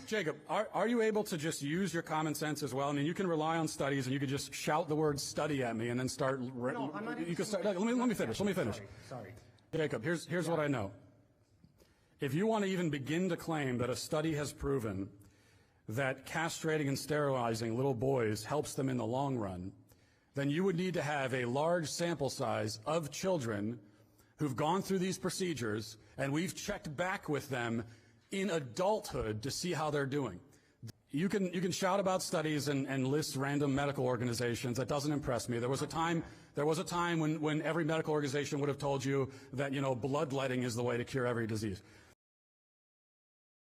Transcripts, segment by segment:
Jacob, are you able to just use your common sense as well? I mean, you can rely on studies, and you could just shout the word "study" at me, and then start. No, I'm not. You can start. Let me finish. Sorry. Jacob, here's what I know. If you want to even begin to claim that a study has proven that castrating and sterilizing little boys helps them in the long run, then you would need to have a large sample size of children who've gone through these procedures, and we've checked back with them in adulthood to see how they're doing. You can shout about studies and list random medical organizations. That doesn't impress me. There was a time when every medical organization would have told you that, bloodletting is the way to cure every disease.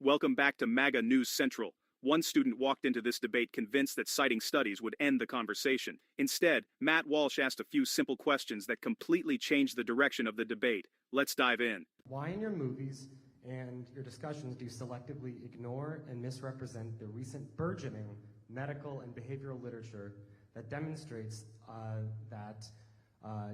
Welcome back to MAGA News Central. One student walked into this debate convinced that citing studies would end the conversation. Instead, Matt Walsh asked a few simple questions that completely changed the direction of the debate. Let's dive in. Why in your movies and your discussions do you selectively ignore and misrepresent the recent burgeoning medical and behavioral literature that demonstrates that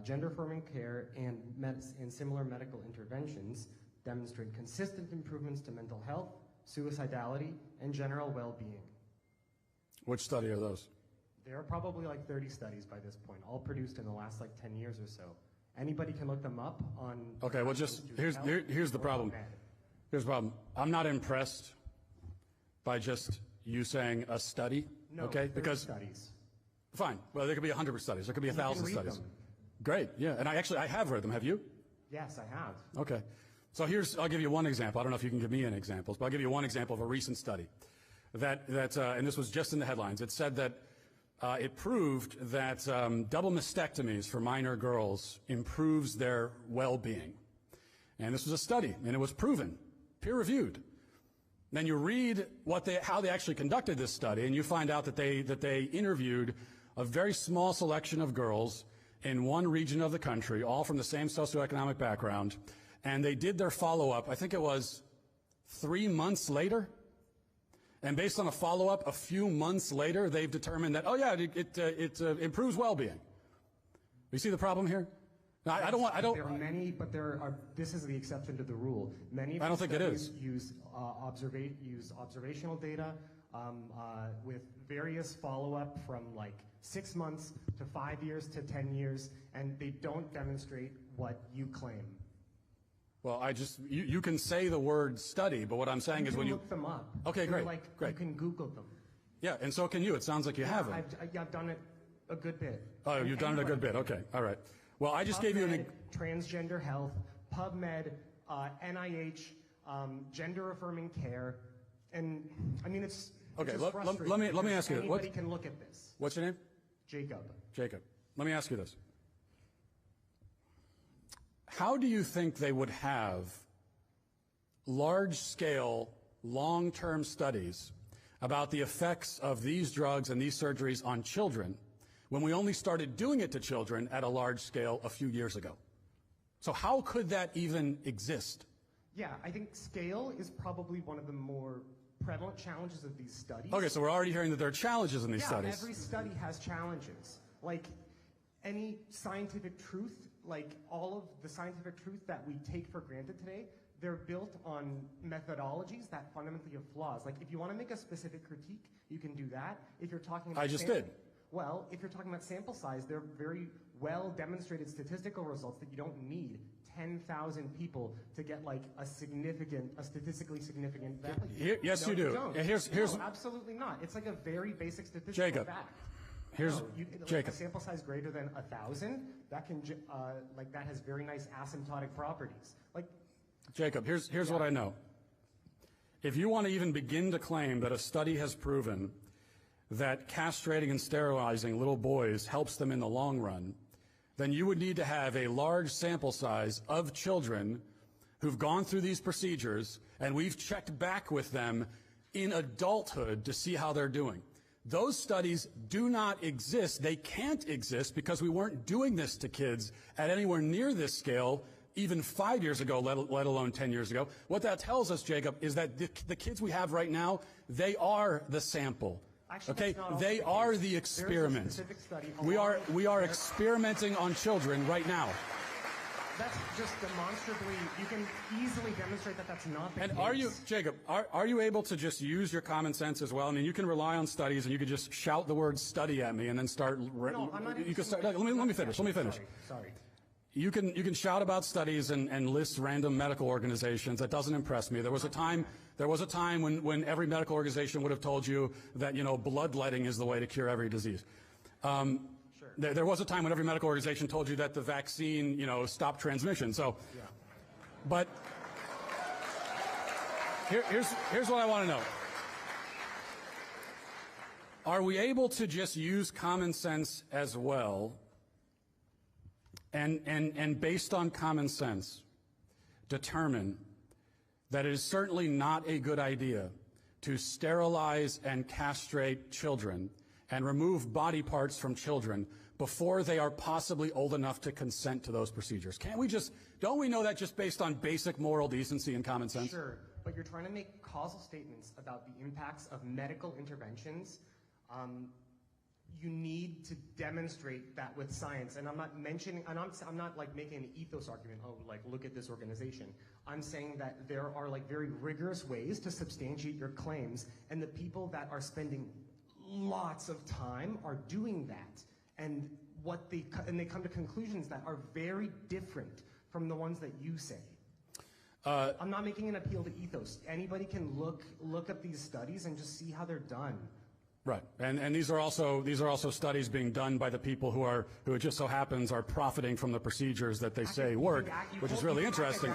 gender-affirming care and similar medical interventions demonstrate consistent improvements to mental health, suicidality, and general well-being? Which study are those? There are probably like 30 studies by this point, all produced in the last 10 years or so. Anybody can look them up on... Okay, well, here's the problem. Here's the problem. I'm not impressed by just you saying a study. No, okay, because studies. Fine. Well, there could be 100 studies. There could be 1,000 studies. Them. Great. Yeah, and I have read them. Have you? Yes, I have. Okay. So I'll give you one example. I don't know if you can give me any examples, but I'll give you one example of a recent study and this was just in the headlines. It said that it proved that double mastectomies for minor girls improves their well-being. And this was a study, and it was proven, peer-reviewed. Then you read how they actually conducted this study, and you find out that they interviewed a very small selection of girls in one region of the country, all from the same socioeconomic background, and they did their follow-up, I think it was 3 months later. And based on a follow-up a few months later, they've determined that, oh yeah, it improves well-being. You see the problem here? Now, I don't. There are many, but this is the exception to the rule. Many of I don't think it is. Use observational data with various follow-up from 6 months to 5 years to 10 years, and they don't demonstrate what you claim. Well, you can say the word study, but what I'm saying is when you look them up. Okay, great. You can Google them. Yeah, and so can you. It sounds like you haven't. I've done it a good bit. Oh, you've done it a good bit. Okay, all right. Well, I just gave you an transgender health, PubMed, NIH, gender-affirming care, and I mean it's okay. Just Let me ask you this. Anybody can look at this. What's your name? Jacob. Jacob. Let me ask you this. How do you think they would have large-scale, long-term studies about the effects of these drugs and these surgeries on children when we only started doing it to children at a large scale a few years ago? So how could that even exist? Yeah, I think scale is probably one of the more prevalent challenges of these studies. Okay, so we're already hearing that there are challenges in these studies. Yeah, every study has challenges. Like any scientific truth, like all of the scientific truth that we take for granted today, they're built on methodologies that fundamentally have flaws. Like if you want to make a specific critique, you can do that. If you're talking about Well, if you're talking about sample size, they're very well demonstrated statistical results that you don't need 10,000 people to get a statistically significant value. Yes, you do. No, absolutely not. It's a very basic statistical fact. Jacob. A sample size greater than 1,000, that can that has very nice asymptotic properties. Jacob, here's what I know. If you want to even begin to claim that a study has proven that castrating and sterilizing little boys helps them in the long run, then you would need to have a large sample size of children who've gone through these procedures, and we've checked back with them in adulthood to see how they're doing. Those studies do not exist. They can't exist because we weren't doing this to kids at anywhere near this scale even 5 years ago, let alone 10 years ago. What that tells us, Jacob, is that the kids we have right now, they are the sample. Actually, okay, they are the experiment. We are experimenting on children right now. That's just demonstrably, you can easily demonstrate that that's not the case. And are you, Jacob, are you able to just use your common sense as well? I mean, you can rely on studies, and you could just shout the word study at me and then start. No, I'm not. You can start. Let me finish. Sorry. You can shout about studies and list random medical organizations. That doesn't impress me. There was a time when every medical organization would have told you that, you know, bloodletting is the way to cure every disease. Sure. There was a time when every medical organization told you that the vaccine, you know, stopped transmission. So, Yeah. but here's what I want to know. Are we able to just use common sense as well, and based on common sense, determine that it is certainly not a good idea to sterilize and castrate children and remove body parts from children before they are possibly old enough to consent to those procedures? Can't we just, don't we know that just based on basic moral decency and common sense? Sure, but you're trying to make causal statements about the impacts of medical interventions. You need to demonstrate that with science, and I'm not mentioning, and I'm not like making an ethos argument. Oh, like look at this organization. I'm saying that there are like very rigorous ways to substantiate your claims, and the people that are spending lots of time are doing that, and they come to conclusions that are very different from the ones that you say. I'm not making an appeal to ethos. Anybody can look up these studies and just see how they're done. Right, and these are also studies being done by the people who it just so happens are profiting from the procedures that they say work, which is really interesting.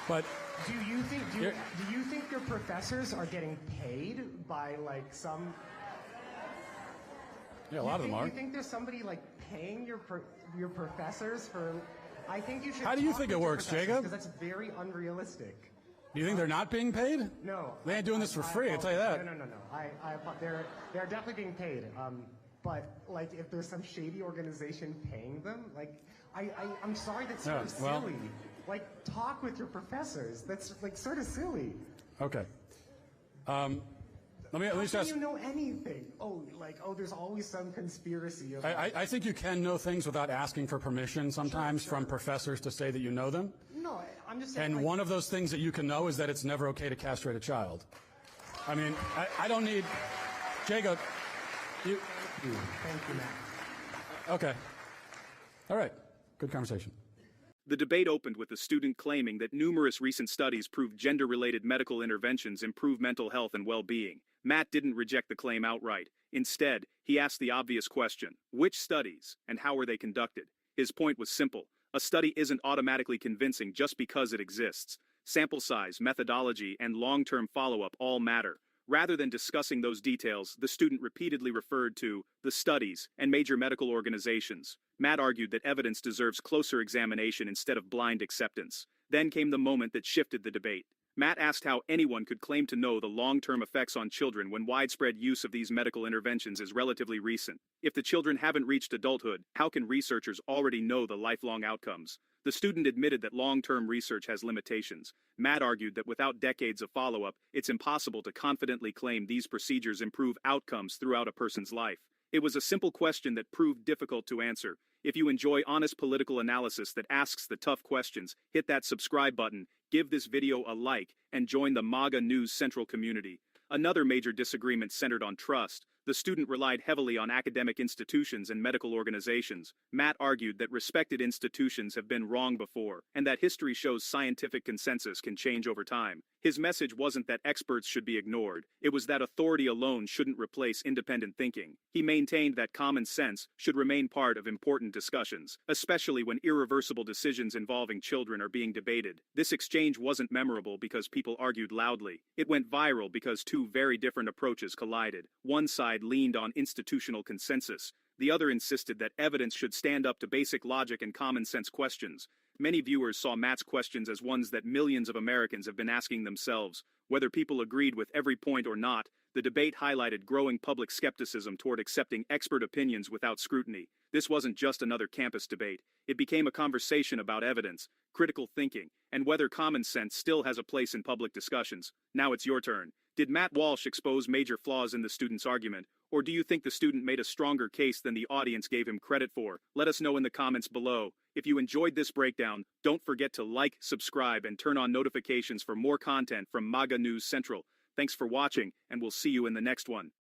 But do you think your professors are getting paid by like some? Yeah, a lot of them are. You think there's somebody like paying your professors for? I think you should. How do you think it works, Jacob? Because that's very unrealistic. Do you think they're not being paid? No. They ain't doing this for free, I'll tell you that. No. They're definitely being paid. But like, if there's some shady organization paying them, like, I'm sorry, that's sort of silly. Like, talk with your professors. That's like sort of silly. Okay. Let me at least How ask. can you know anything? There's always some conspiracy. I think you can know things without asking for permission sometimes from professors to say that you know them. No, I'm just saying. And like, one of those things that you can know is that it's never okay to castrate a child. I mean, I don't need, Jacob, Thank you, Matt. Okay. All right. Good conversation. The debate opened with a student claiming that numerous recent studies prove gender-related medical interventions improve mental health and well-being. Matt didn't reject the claim outright. Instead, he asked the obvious question: which studies, and how were they conducted? His point was simple. A study isn't automatically convincing just because it exists. Sample size, methodology, and long-term follow-up all matter. Rather than discussing those details, the student repeatedly referred to the studies and major medical organizations. Matt argued that evidence deserves closer examination instead of blind acceptance. Then came the moment that shifted the debate. Matt asked how anyone could claim to know the long-term effects on children when widespread use of these medical interventions is relatively recent. If the children haven't reached adulthood, how can researchers already know the lifelong outcomes? The student admitted that long-term research has limitations. Matt argued that without decades of follow-up, it's impossible to confidently claim these procedures improve outcomes throughout a person's life. It was a simple question that proved difficult to answer. If you enjoy honest political analysis that asks the tough questions, hit that subscribe button, give this video a like, and join the MAGA News Central community. Another major disagreement centered on trust. The student relied heavily on academic institutions and medical organizations. Matt argued that respected institutions have been wrong before, and that history shows scientific consensus can change over time. His message wasn't that experts should be ignored. It was that authority alone shouldn't replace independent thinking. He maintained that common sense should remain part of important discussions, especially when irreversible decisions involving children are being debated. This exchange wasn't memorable because people argued loudly. It went viral because two very different approaches collided. One side leaned on institutional consensus. The other insisted that evidence should stand up to basic logic and common sense questions. Many viewers saw Matt's questions as ones that millions of Americans have been asking themselves. Whether people agreed with every point or not, the debate highlighted growing public skepticism toward accepting expert opinions without scrutiny. This wasn't just another campus debate. It became a conversation about evidence, critical thinking, and whether common sense still has a place in public discussions. Now it's your turn. Did Matt Walsh expose major flaws in the student's argument, or do you think the student made a stronger case than the audience gave him credit for? Let us know in the comments below. If you enjoyed this breakdown, don't forget to like, subscribe, and turn on notifications for more content from MAGA News Central. Thanks for watching, and we'll see you in the next one.